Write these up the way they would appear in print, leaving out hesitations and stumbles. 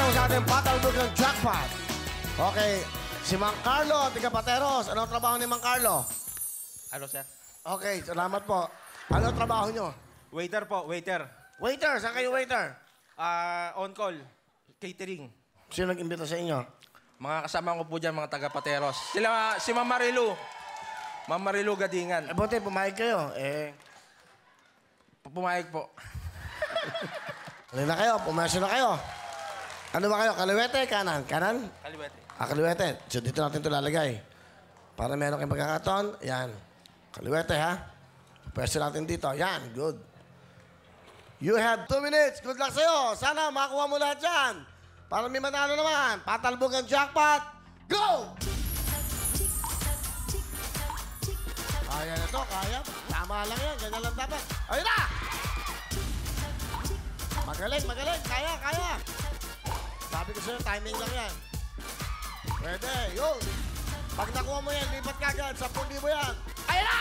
mo sa ating Patalbugan Jackpot. Okay, si Mang Carlo, tiga Pateros. Ano ang trabaho ni Mang Carlo? Ano, sir? Okay, salamat po. Ano ang trabaho nyo? Waiter po, waiter. Waiter, saan kayo waiter? On call, catering. Sino nag-imbita sa inyo? Mga kasama ko po dyan, mga taga-Pateros. Si Ma'am Marilu. Ma'am Marilu Gadingan. Buti, pumayag kayo. Pumayag po. Ano na kayo? Pumasok na kayo. Ano ba kayo? Kaliwete? Kanan? Kanan? Kaliwete. Kaliwete. So, dito natin ito lalagay. Para meron kayong pagkakataon. Yan. Kaliwete, ha? Pwesto natin dito. Yan. Good. You have 2 minutes. Good luck sa'yo. Sana makakuha mo lahat yan. Para may manalo naman. Patalbugan Jackpot. Go! Kaya na to. Kaya. Tama lang yan. Ganyan lang dapat. Ayun na! Magaling, magaling. Kaya, kaya. Sabi ko sa'yo, timing lang yan. Pwede. Yun. Pag nakuha mo yan, lipat ka agad. 10,000 yan. Ayan na!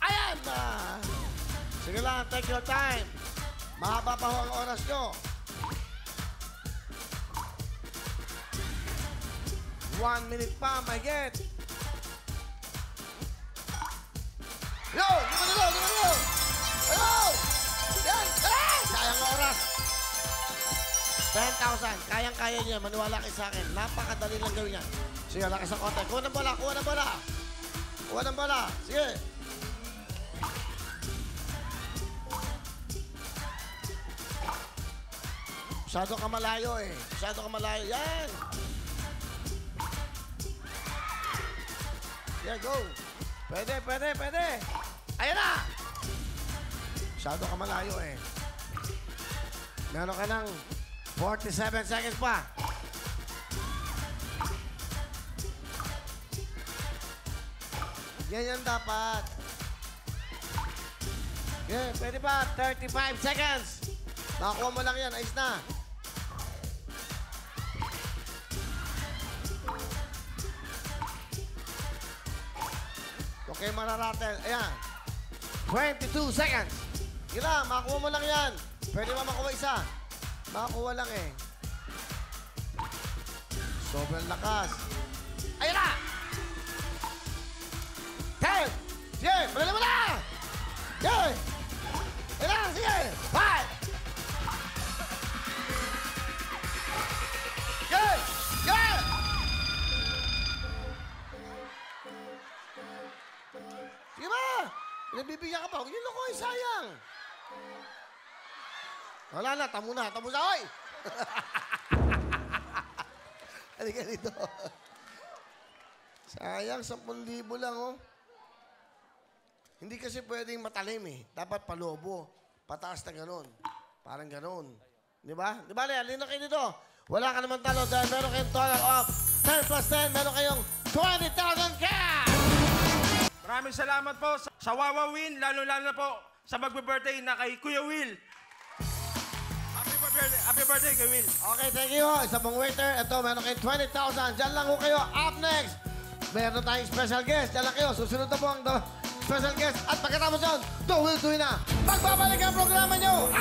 Ayan na! Sige lang, take your time. Mahaba pa ho ang oras nyo. 1 minute pa, my get. Yo! Yo! Ayun! Yan! Ayan! Sayang oras. 10,000. Kayang-kaya niya. Maniwala kayo sa akin. Napakadali lang gawin niya. Sige, lakas ang konti. Kuha ng bola. Kuha ng bola. Kuha ng bola. Sige. Masyado ka malayo eh. Masyado ka malayo. Yan! Yeah, go. Pwede, pwede, pwede. Ayan na! Masyado ka malayo eh. Meron ka ng 47 seconds pa. Yan dapat. Yeah, pwede pa. 35 seconds. Nakakuha mo lang yan. Ayos na. Okay, mararatel. Ayan. 22 seconds. Yun lang, makakuha mo lang yan. Pwede ba makuha isa? Makakuha lang eh. Sobrang lakas. Ayun na! 10! Sige, palala mo na! Sige! Ayun na, sige! 5! Sige! Sige! Sige ba? Pinabibigyan ka pa. Huwag niyo lukoy, sayang. Wala na, tamo na. Tamo sa, oy! Halika dito. Sayang, 10,000 lang, oh. Hindi kasi pwedeng matalim, eh. Dapat palobo. Pataas na ganun. Parang ganun. Di ba? Di ba, Lea? Lina kayo dito. Wala ka naman talo dahil meron kayong total of 10 plus 10. Meron kayong 20,000 cash! Maraming salamat po sa Wawa Win, lalo-lalo na po sa magbe-birthday na kay Kuya Will. Happy birthday, Kuya Will. Okay, thank you. Isa pong waiter. Ito, meron kayong 20,000. Diyan lang ho kayo. Up next, meron tayong special guest. Diyan lang kayo. Susunod na po ang special guest. At pagkatapos yun, tuloy-tuloy na. Magbabalik ang programa nyo.